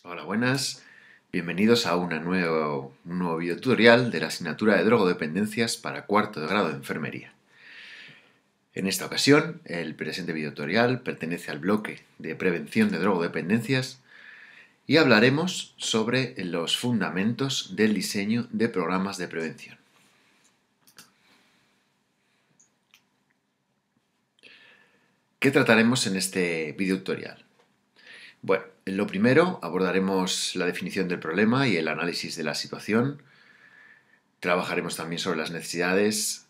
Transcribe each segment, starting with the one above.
Hola, buenas. Bienvenidos a un nuevo videotutorial de la asignatura de drogodependencias para cuarto de grado de enfermería. En esta ocasión, el presente videotutorial pertenece al bloque de prevención de drogodependencias y hablaremos sobre los fundamentos del diseño de programas de prevención. ¿Qué trataremos en este videotutorial? Bueno, en lo primero abordaremos la definición del problema y el análisis de la situación. Trabajaremos también sobre las necesidades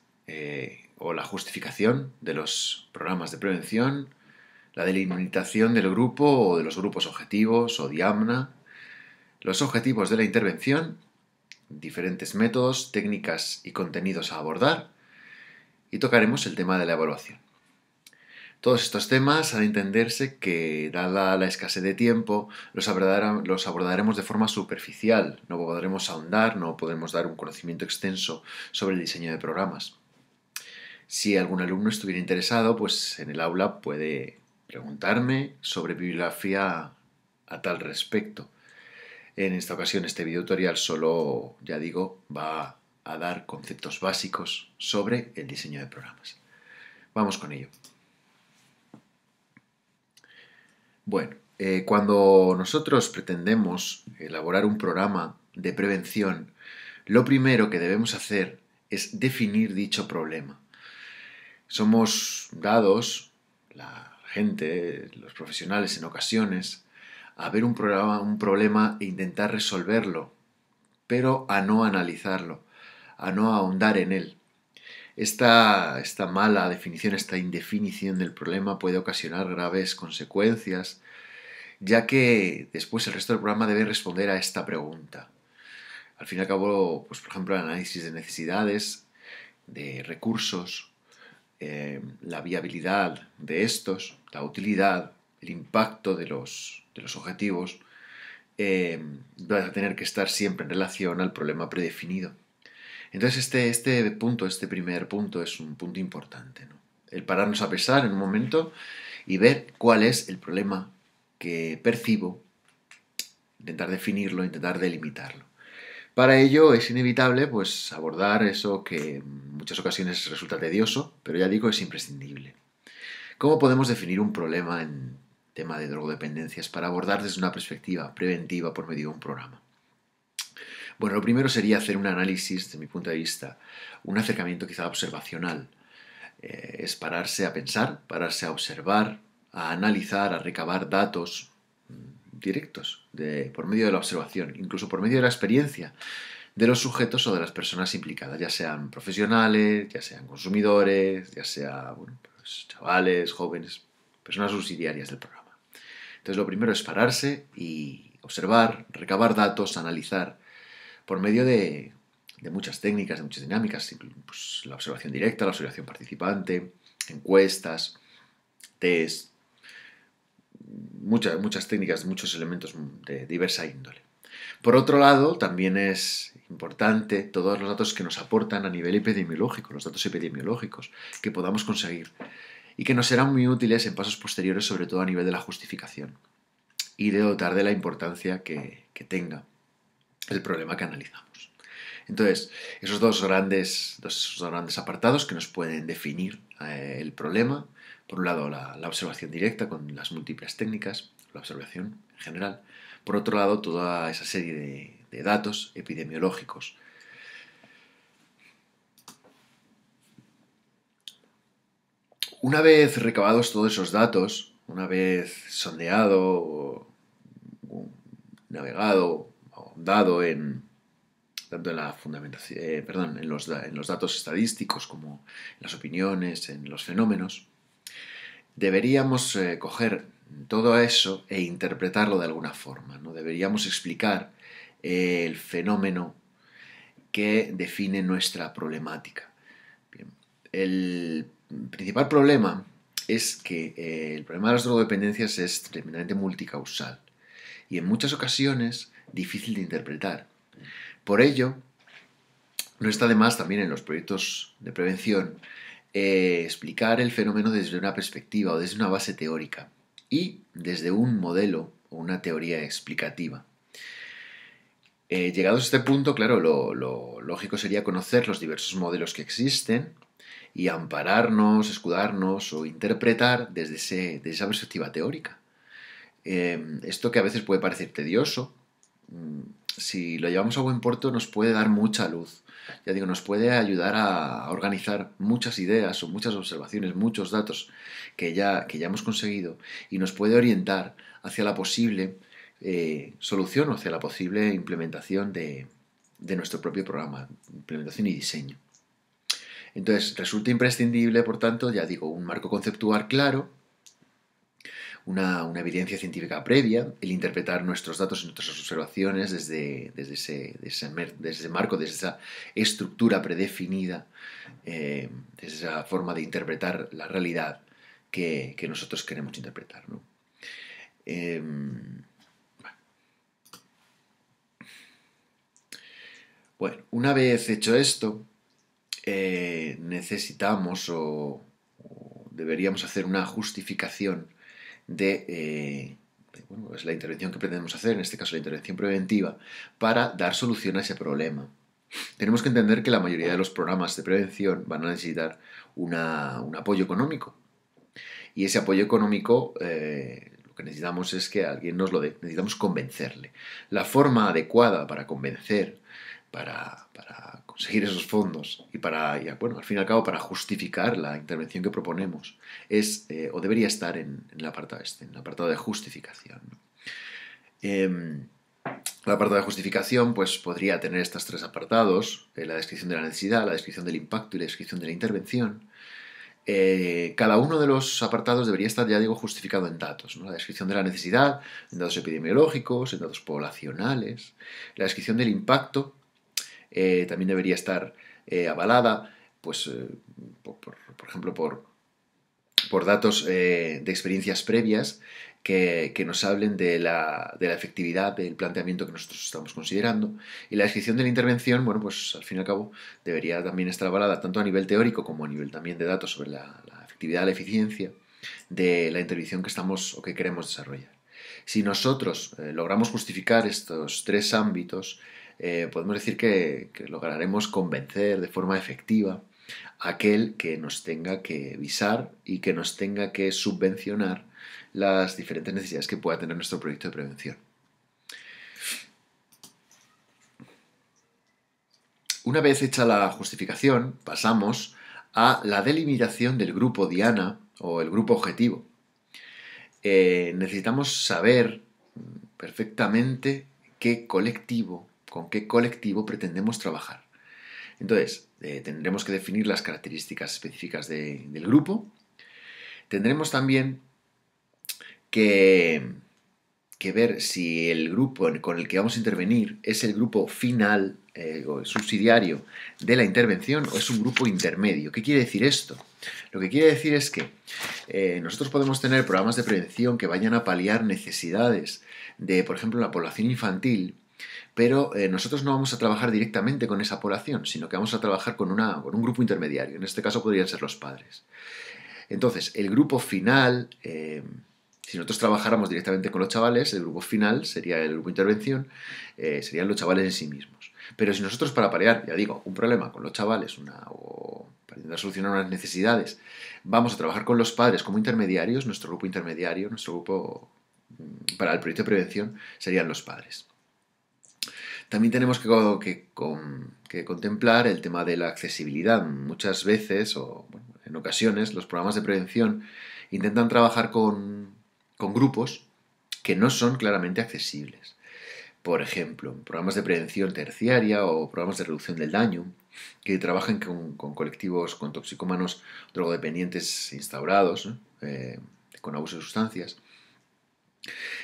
o la justificación de los programas de prevención, la delimitación del grupo o de los grupos objetivos o diamna, los objetivos de la intervención, diferentes métodos, técnicas y contenidos a abordar, y tocaremos el tema de la evaluación. Todos estos temas han de entenderse que, dada la escasez de tiempo, los abordaremos de forma superficial. No podremos ahondar, no podremos dar un conocimiento extenso sobre el diseño de programas. Si algún alumno estuviera interesado, pues en el aula puede preguntarme sobre bibliografía a tal respecto. En esta ocasión, este videotutorial solo, ya digo, va a dar conceptos básicos sobre el diseño de programas. Vamos con ello. Bueno, cuando nosotros pretendemos elaborar un programa de prevención, lo primero que debemos hacer es definir dicho problema. Somos dados, la gente, los profesionales en ocasiones, a ver un problema e intentar resolverlo, pero a no analizarlo, a no ahondar en él. Esta mala definición, esta indefinición del problema puede ocasionar graves consecuencias, ya que después el resto del programa debe responder a esta pregunta. Al fin y al cabo, pues por ejemplo, el análisis de necesidades, de recursos, la viabilidad de estos, la utilidad, el impacto de los objetivos, va a tener que estar siempre en relación al problema predefinido. Entonces este primer punto es un punto importante, ¿no? El pararnos a pensar en un momento y ver cuál es el problema que percibo, intentar definirlo, intentar delimitarlo. Para ello es inevitable pues, abordar eso que en muchas ocasiones resulta tedioso, pero ya digo es imprescindible. ¿Cómo podemos definir un problema en tema de drogodependencias para abordar desde una perspectiva preventiva por medio de un programa? Bueno, lo primero sería hacer un análisis, desde mi punto de vista, un acercamiento quizá observacional. Es pararse a pensar, pararse a observar, a analizar, a recabar datos directos por medio de la observación, incluso por medio de la experiencia de los sujetos o de las personas implicadas, ya sean profesionales, ya sean consumidores, ya sean pues, chavales, jóvenes, personas subsidiarias del programa. Entonces lo primero es pararse y observar, recabar datos, analizar por medio de muchas técnicas, de muchas dinámicas, pues, la observación directa, la observación participante, encuestas, test, muchas técnicas, muchos elementos de diversa índole. Por otro lado, también es importante todos los datos que nos aportan a nivel epidemiológico, los datos epidemiológicos que podamos conseguir y que nos serán muy útiles en pasos posteriores, sobre todo a nivel de la justificación y de dotar de la importancia que tenga el problema que analizamos. Entonces, esos dos grandes apartados que nos pueden definir el problema, por un lado la observación directa con las múltiples técnicas, la observación en general, por otro lado toda esa serie de datos epidemiológicos. Una vez recabados todos esos datos, una vez sondeado, navegado, ahondado tanto en la fundamentación, en los datos estadísticos como en las opiniones, en los fenómenos, deberíamos coger todo eso e interpretarlo de alguna forma, ¿no? Deberíamos explicar el fenómeno que define nuestra problemática. Bien, el principal problema es que el problema de las drogodependencias es tremendamente multicausal y en muchas ocasiones difícil de interpretar. Por ello, no está de más también en los proyectos de prevención explicar el fenómeno desde una perspectiva o desde una base teórica y desde un modelo o una teoría explicativa. Llegados a este punto, claro, lo lógico sería conocer los diversos modelos que existen y ampararnos, escudarnos o interpretar desde esa perspectiva teórica. Esto que a veces puede parecer tedioso, si lo llevamos a buen puerto nos puede dar mucha luz. Ya digo, nos puede ayudar a organizar muchas ideas o muchas observaciones, muchos datos que ya hemos conseguido y nos puede orientar hacia la posible solución o hacia la posible implementación de nuestro propio programa, implementación y diseño. Entonces, resulta imprescindible, por tanto, ya digo, un marco conceptual claro, una evidencia científica previa, el interpretar nuestros datos y nuestras observaciones desde ese marco, desde esa estructura predefinida, desde esa forma de interpretar la realidad que nosotros queremos interpretar, ¿no? Bueno, una vez hecho esto, necesitamos o deberíamos hacer una justificación bueno, es la intervención que pretendemos hacer, en este caso la intervención preventiva, para dar solución a ese problema. Tenemos que entender que la mayoría de los programas de prevención van a necesitar un apoyo económico. Y ese apoyo económico, lo que necesitamos es que alguien nos lo dé, necesitamos convencerle. La forma adecuada para convencer, para conseguir esos fondos y bueno, al fin y al cabo, para justificar la intervención que proponemos, o debería estar en el apartado en el apartado de justificación, ¿no? El apartado de justificación pues, podría tener estos tres apartados: la descripción de la necesidad, la descripción del impacto y la descripción de la intervención. Cada uno de los apartados debería estar, ya digo, justificado en datos, ¿no? La descripción de la necesidad, en datos epidemiológicos, en datos poblacionales. La descripción del impacto también debería estar avalada, pues, por ejemplo, por datos de experiencias previas que nos hablen de la efectividad del planteamiento que nosotros estamos considerando. Y la descripción de la intervención, bueno, pues al fin y al cabo debería también estar avalada tanto a nivel teórico como a nivel también de datos sobre la efectividad, la eficiencia de la intervención que estamos o que queremos desarrollar. Si nosotros logramos justificar estos tres ámbitos, podemos decir que lograremos convencer de forma efectiva a aquel que nos tenga que visar y que nos tenga que subvencionar las diferentes necesidades que pueda tener nuestro proyecto de prevención. Una vez hecha la justificación, pasamos a la delimitación del grupo diana o el grupo objetivo. Necesitamos saber perfectamente con qué colectivo pretendemos trabajar. Entonces, tendremos que definir las características específicas del grupo. Tendremos también que ver si el grupo con el que vamos a intervenir es el grupo final o subsidiario de la intervención o es un grupo intermedio. ¿Qué quiere decir esto? Lo que quiere decir es que nosotros podemos tener programas de prevención que vayan a paliar necesidades de, por ejemplo, la población infantil, pero nosotros no vamos a trabajar directamente con esa población, sino que vamos a trabajar con un grupo intermediario. En este caso podrían ser los padres. Entonces, el grupo final, si nosotros trabajáramos directamente con los chavales, el grupo final sería el grupo de intervención, serían los chavales en sí mismos. Pero si nosotros para paliar, ya digo, un problema con los chavales o para intentar solucionar unas necesidades, vamos a trabajar con los padres como intermediarios, nuestro grupo intermediario, nuestro grupo para el proyecto de prevención serían los padres. También tenemos que contemplar el tema de la accesibilidad. Muchas veces, o bueno, en ocasiones, los programas de prevención intentan trabajar con grupos que no son claramente accesibles. Por ejemplo, programas de prevención terciaria o programas de reducción del daño que trabajan con colectivos, con toxicómanos drogodependientes instaurados, ¿no? Con abuso de sustancias.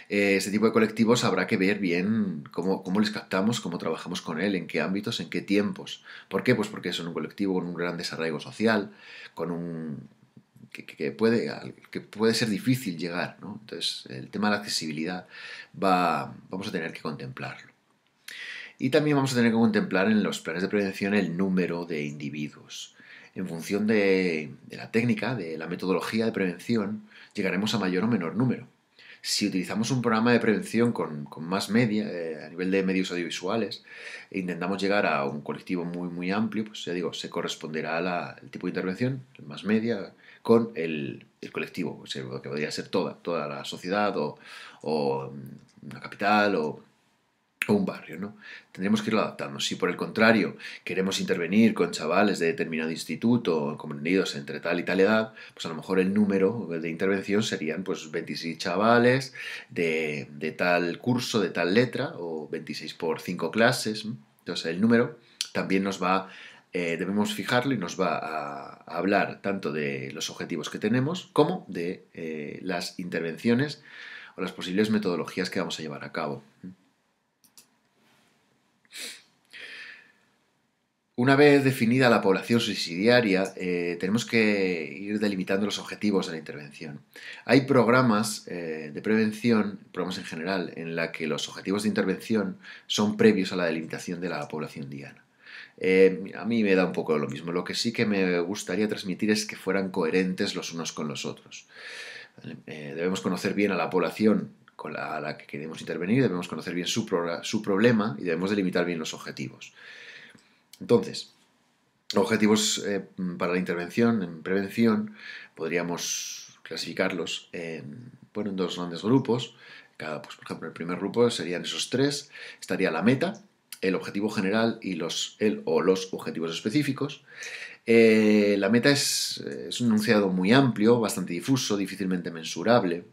Este tipo de colectivos habrá que ver bien cómo les captamos, cómo trabajamos con él, en qué ámbitos, en qué tiempos. ¿Por qué? Pues porque son un colectivo con un gran desarraigo social, que puede ser difícil llegar, ¿no? Entonces, el tema de la accesibilidad vamos a tener que contemplarlo. Y también vamos a tener que contemplar en los planes de prevención el número de individuos. En función de la técnica, de la metodología de prevención, llegaremos a mayor o menor número. Si utilizamos un programa de prevención con más media, a nivel de medios audiovisuales, e intentamos llegar a un colectivo muy amplio, pues ya digo, se corresponderá el tipo de intervención, el más media, con el colectivo, pues, que podría ser toda la sociedad o una capital o un barrio, ¿no? Tendremos que irlo adaptando. Si por el contrario queremos intervenir con chavales de determinado instituto, comprendidos entre tal y tal edad, pues a lo mejor el número de intervención serían pues 26 chavales de tal curso, de tal letra, o 26 por 5 clases, ¿no? Entonces el número también debemos fijarlo y nos va a hablar tanto de los objetivos que tenemos como de las intervenciones o las posibles metodologías que vamos a llevar a cabo. Una vez definida la población subsidiaria, tenemos que ir delimitando los objetivos de la intervención. Hay programas de prevención, programas en general, en la que los objetivos de intervención son previos a la delimitación de la población diana. A mí me da un poco lo mismo. Lo que sí que me gustaría transmitir es que fueran coherentes los unos con los otros. ¿Vale? Debemos conocer bien a la población a la que queremos intervenir, debemos conocer bien su problema y debemos delimitar bien los objetivos. Entonces, objetivos para la intervención en prevención podríamos clasificarlos en dos grandes grupos. Pues, por ejemplo, el primer grupo serían esos tres. Estaría la meta, el objetivo general y los objetivos específicos. La meta es un enunciado muy amplio, bastante difuso, difícilmente mensurable.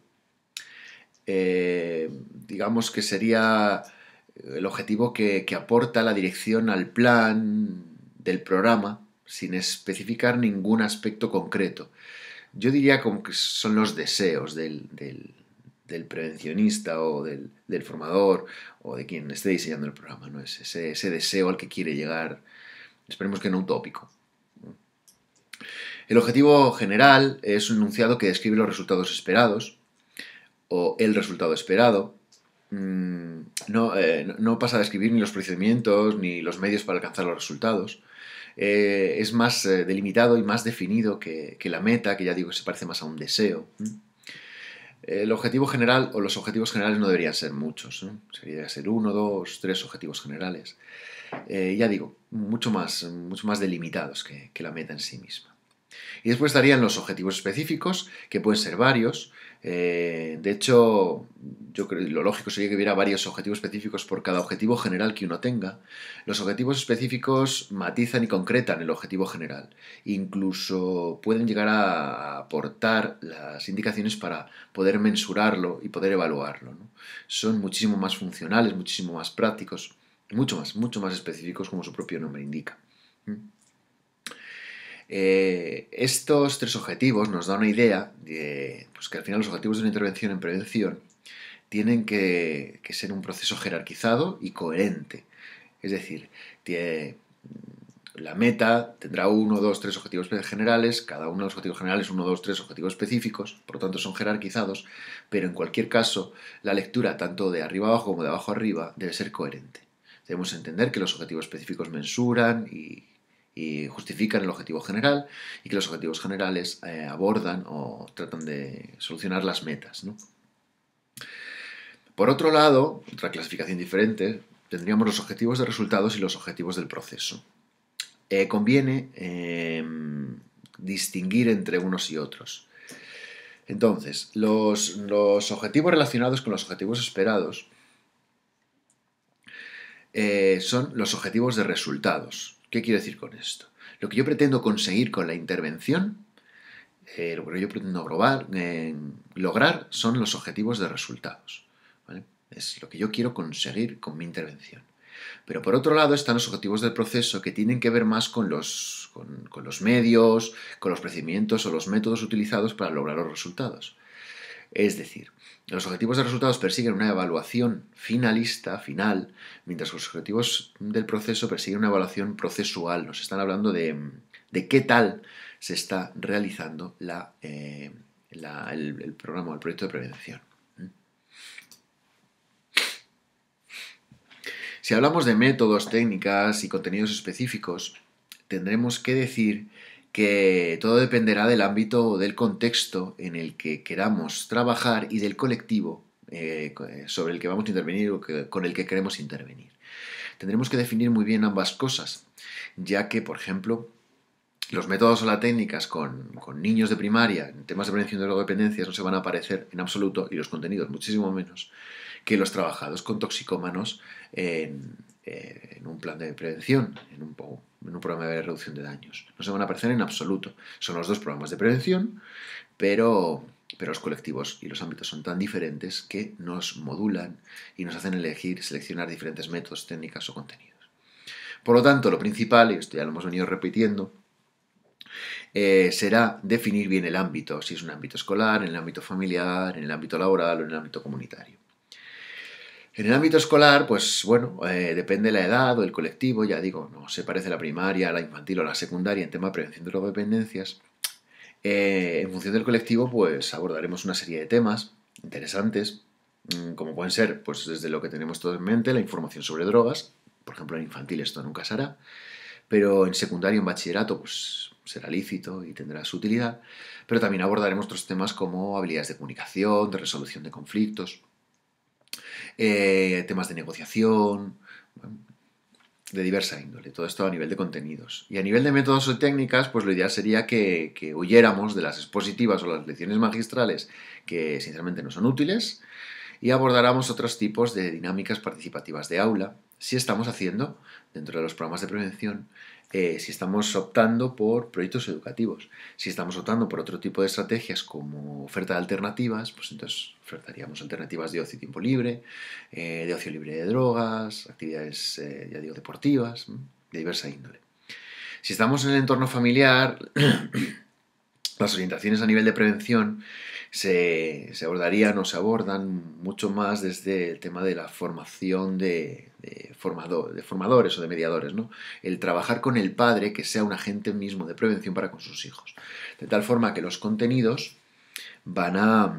Digamos que sería el objetivo que aporta la dirección al plan del programa sin especificar ningún aspecto concreto. Yo diría como que son los deseos del prevencionista o del formador o de quien esté diseñando el programa, ¿no? Es ese deseo al que quiere llegar, esperemos que no utópico. El objetivo general es un enunciado que describe los resultados esperados o el resultado esperado. No pasa a describir ni los procedimientos ni los medios para alcanzar los resultados. Es más delimitado y más definido que la meta, que ya digo que se parece más a un deseo. El objetivo general o los objetivos generales no deberían ser muchos, ¿no? Sería ser 1, 2, 3 objetivos generales. Ya digo, mucho más delimitados que la meta en sí misma. Y después estarían los objetivos específicos, que pueden ser varios. De hecho, yo creo que lo lógico sería que hubiera varios objetivos específicos por cada objetivo general que uno tenga. Los objetivos específicos matizan y concretan el objetivo general. Incluso pueden llegar a aportar las indicaciones para poder mensurarlo y poder evaluarlo, ¿no? Son muchísimo más funcionales, muchísimo más prácticos, mucho más específicos, como su propio nombre indica. Estos tres objetivos nos dan una idea de pues, que al final los objetivos de una intervención en prevención tienen que ser un proceso jerarquizado y coherente. Es decir, la meta tendrá 1, 2, 3 objetivos generales, cada uno de los objetivos generales 1, 2, 3 objetivos específicos, por lo tanto son jerarquizados, pero en cualquier caso la lectura tanto de arriba abajo como de abajo arriba debe ser coherente. Debemos entender que los objetivos específicos mensuran y justifican el objetivo general y que los objetivos generales abordan o tratan de solucionar las metas, ¿no? Por otro lado, otra clasificación diferente, tendríamos los objetivos de resultados y los objetivos del proceso. Conviene distinguir entre unos y otros. Entonces, los objetivos relacionados con los objetivos esperados son los objetivos de resultados. ¿Qué quiero decir con esto? Lo que yo pretendo conseguir con la intervención, lo que yo pretendo lograr son los objetivos de resultados, ¿vale? Es lo que yo quiero conseguir con mi intervención. Pero por otro lado están los objetivos del proceso que tienen que ver más con los medios, con los procedimientos o los métodos utilizados para lograr los resultados. Es decir, los objetivos de resultados persiguen una evaluación finalista, final, mientras que los objetivos del proceso persiguen una evaluación procesual. Nos están hablando de qué tal se está realizando el programa o el proyecto de prevención. Si hablamos de métodos, técnicas y contenidos específicos, tendremos que decir que todo dependerá del ámbito o del contexto en el que queramos trabajar y del colectivo sobre el que vamos a intervenir o con el que queremos intervenir. Tendremos que definir muy bien ambas cosas, ya que, por ejemplo, los métodos o las técnicas con niños de primaria en temas de prevención de drogodependencias no se van a parecer en absoluto, y los contenidos muchísimo menos, que los trabajados con toxicómanos en un plan de prevención, en un programa de reducción de daños. No se van a parecer en absoluto. Son los dos programas de prevención, pero los colectivos y los ámbitos son tan diferentes que nos modulan y nos hacen seleccionar diferentes métodos, técnicas o contenidos. Por lo tanto, lo principal, y esto ya lo hemos venido repitiendo, será definir bien el ámbito, si es un ámbito escolar, en el ámbito familiar, en el ámbito laboral o en el ámbito comunitario. En el ámbito escolar, pues bueno, depende de la edad o el colectivo, ya digo, no se parece la primaria, la infantil o la secundaria en tema de prevención de drogodependencias. En función del colectivo, pues abordaremos una serie de temas interesantes, como pueden ser, pues desde lo que tenemos todo en mente, la información sobre drogas, por ejemplo en infantil esto nunca se hará, pero en secundario, en bachillerato, pues será lícito y tendrá su utilidad, pero también abordaremos otros temas como habilidades de comunicación, de resolución de conflictos, temas de negociación, bueno, de diversa índole, todo esto a nivel de contenidos. Y a nivel de métodos o técnicas, pues lo ideal sería que huyéramos de las expositivas o las lecciones magistrales que sinceramente no son útiles y abordáramos otros tipos de dinámicas participativas de aula si estamos haciendo, dentro de los programas de prevención, si estamos optando por proyectos educativos. Si estamos optando por otro tipo de estrategias como oferta de alternativas, pues entonces ofertaríamos alternativas de ocio y tiempo libre, de ocio libre de drogas, actividades, ya digo, deportivas, de diversa índole. Si estamos en el entorno familiar, las orientaciones a nivel de prevención se abordarían o se abordan mucho más desde el tema de la formación de formadores o de mediadores, ¿no? El trabajar con el padre que sea un agente mismo de prevención para con sus hijos. De tal forma que los contenidos van a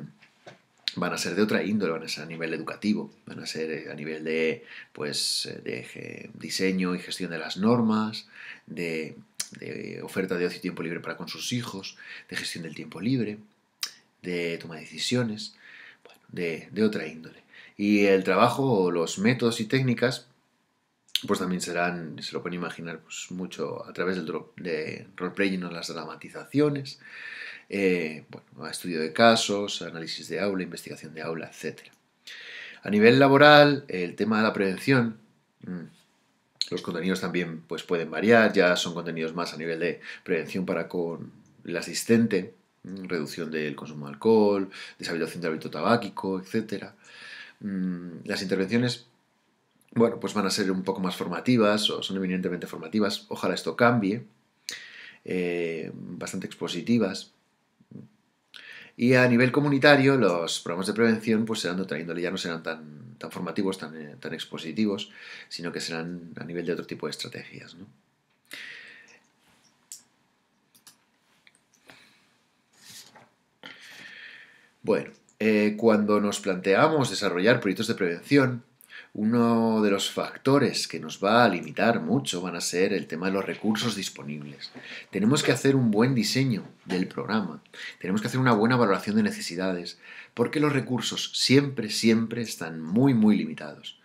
ser de otra índole, van a ser a nivel educativo, van a ser a nivel de, pues, de diseño y gestión de las normas, de oferta de ocio y tiempo libre para con sus hijos, de gestión del tiempo libre, de toma de decisiones, bueno, de otra índole. Y el trabajo, los métodos y técnicas, pues también serán, se lo pueden imaginar, pues mucho a través de roleplaying o las dramatizaciones, bueno, estudio de casos, análisis de aula, investigación de aula, etc. A nivel laboral, el tema de la prevención, los contenidos también pues, pueden variar, ya son contenidos más a nivel de prevención para con el asistente, reducción del consumo de alcohol, deshabilitación del hábito tabáquico, etc. Las intervenciones, bueno, pues van a ser un poco más formativas o son eminentemente formativas, ojalá esto cambie, bastante expositivas. Y a nivel comunitario, los programas de prevención pues serán de otra índole, ya no serán tan formativos, tan expositivos, sino que serán a nivel de otro tipo de estrategias, ¿no? Bueno, cuando nos planteamos desarrollar proyectos de prevención, uno de los factores que nos va a limitar mucho van a ser el tema de los recursos disponibles. Tenemos que hacer un buen diseño del programa, tenemos que hacer una buena valoración de necesidades, porque los recursos siempre están muy limitados.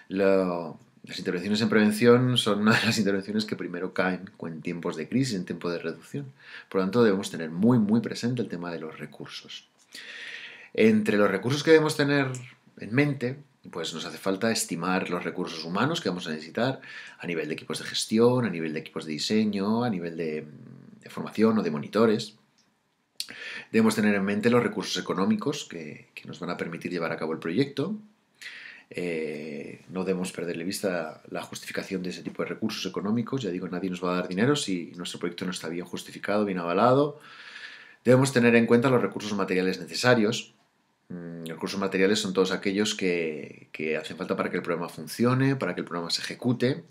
Las intervenciones en prevención son una de las intervenciones que primero caen en tiempos de crisis, en tiempos de reducción. Por lo tanto, debemos tener muy presente el tema de los recursos. Entre los recursos que debemos tener en mente, pues nos hace falta estimar los recursos humanos que vamos a necesitar a nivel de equipos de gestión, a nivel de equipos de diseño, a nivel de formación o de monitores. Debemos tener en mente los recursos económicos que nos van a permitir llevar a cabo el proyecto. No debemos perder de vista la justificación de ese tipo de recursos económicos. Ya digo, nadie nos va a dar dinero si nuestro proyecto no está bien justificado, bien avalado. Debemos tener en cuenta los recursos materiales necesarios. Los recursos materiales son todos aquellos que hacen falta para que el programa funcione, para que el programa se ejecute.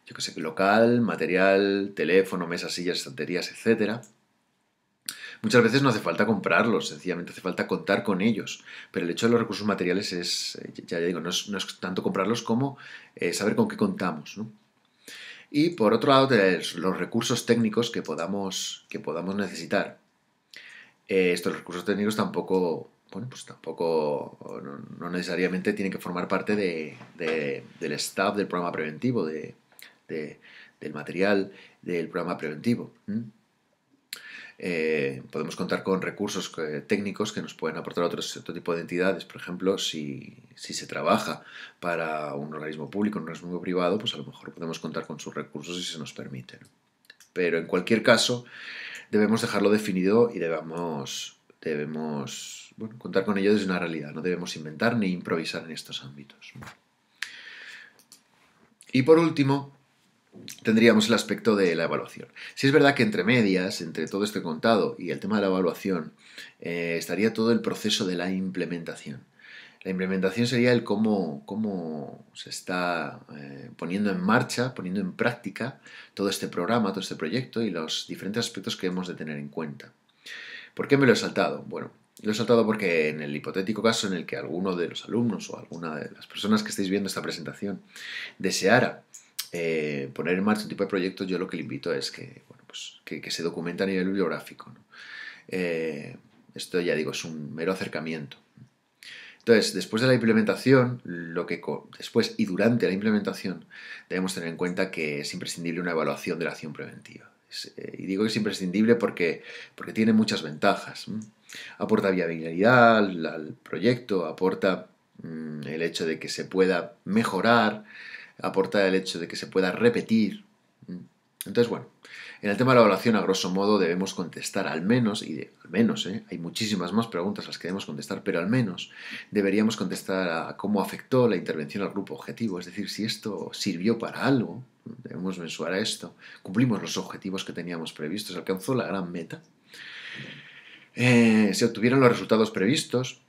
Yo que sé, local, material, teléfono, mesas, sillas, estanterías, etc. Muchas veces no hace falta comprarlos, sencillamente hace falta contar con ellos. Pero el hecho de los recursos materiales es, ya digo, no es tanto comprarlos como saber con qué contamos, ¿no? Y por otro lado, los recursos técnicos que podamos necesitar. Estos recursos técnicos tampoco, bueno, pues tampoco, no necesariamente tienen que formar parte del staff del programa preventivo, de- del material del programa preventivo. Podemos contar con recursos técnicos que nos pueden aportar otro tipo de entidades. Por ejemplo, si se trabaja para un organismo público, un organismo privado, pues a lo mejor podemos contar con sus recursos si se nos permite, ¿no? Pero en cualquier caso, debemos dejarlo definido y debemos bueno, contar con ello desde una realidad. No debemos inventar ni improvisar en estos ámbitos. Y por último, tendríamos el aspecto de la evaluación. Si es verdad que entre medias, entre todo este contado y el tema de la evaluación, estaría todo el proceso de la implementación. La implementación sería el cómo se está poniendo en marcha, poniendo en práctica todo este programa, todo este proyecto y los diferentes aspectos que hemos de tener en cuenta. ¿Por qué me lo he saltado? Bueno, lo he saltado porque en el hipotético caso en el que alguno de los alumnos o alguna de las personas que estéis viendo esta presentación deseara poner en marcha un tipo de proyectos, yo lo que le invito es que, bueno, pues, que se documente a nivel bibliográfico, ¿no? Esto ya digo, es un mero acercamiento. Entonces, después de la implementación, después y durante la implementación, debemos tener en cuenta que es imprescindible una evaluación de la acción preventiva. Y digo que es imprescindible porque tiene muchas ventajas. Aporta viabilidad al proyecto, aporta el hecho de que se pueda mejorar, aporta el hecho de que se pueda repetir. Entonces, bueno, en el tema de la evaluación, a grosso modo, debemos contestar al menos, hay muchísimas más preguntas a las que debemos contestar, pero al menos deberíamos contestar a cómo afectó la intervención al grupo objetivo, es decir, si esto sirvió para algo, debemos mensurar a esto, cumplimos los objetivos que teníamos previstos, se alcanzó la gran meta, se obtuvieron los resultados previstos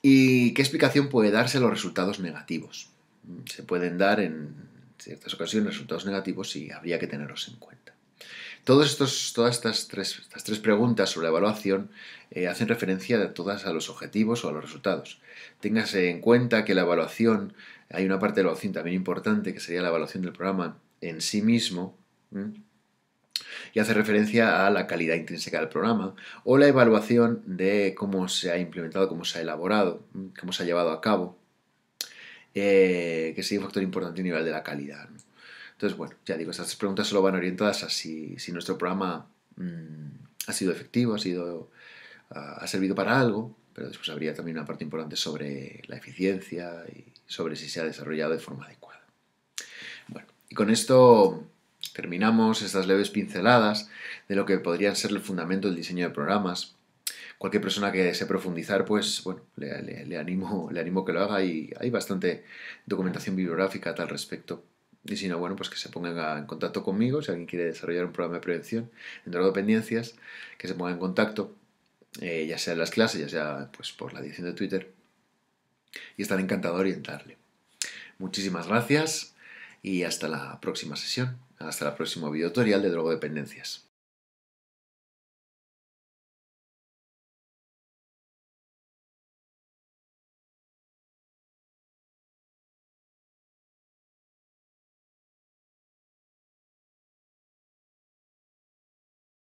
y qué explicación puede darse a los resultados negativos. Se pueden dar en ciertas ocasiones resultados negativos y habría que tenerlos en cuenta. Todas estas tres preguntas sobre la evaluación hacen referencia a los objetivos o a los resultados. Téngase en cuenta que la evaluación, hay una parte de la evaluación también importante, que sería la evaluación del programa en sí mismo, y hace referencia a la calidad intrínseca del programa, o la evaluación de cómo se ha implementado, cómo se ha elaborado, cómo se ha llevado a cabo, que sería un factor importante a nivel de la calidad, ¿no? Entonces, bueno, ya digo, estas preguntas solo van orientadas a si nuestro programa ha sido efectivo, ha servido para algo, pero después habría también una parte importante sobre la eficiencia y sobre si se ha desarrollado de forma adecuada. Bueno, y con esto terminamos estas leves pinceladas de lo que podrían ser el fundamento del diseño de programas. Cualquier persona que desee profundizar, pues bueno, le animo que lo haga y hay bastante documentación bibliográfica a tal respecto. Y si no, bueno, pues que se pongan en contacto conmigo, si alguien quiere desarrollar un programa de prevención en drogodependencias, que se ponga en contacto, ya sea en las clases, ya sea pues por la dirección de Twitter, y estaré encantado de orientarle. Muchísimas gracias y hasta la próxima sesión, hasta el próximo video tutorial de drogodependencias.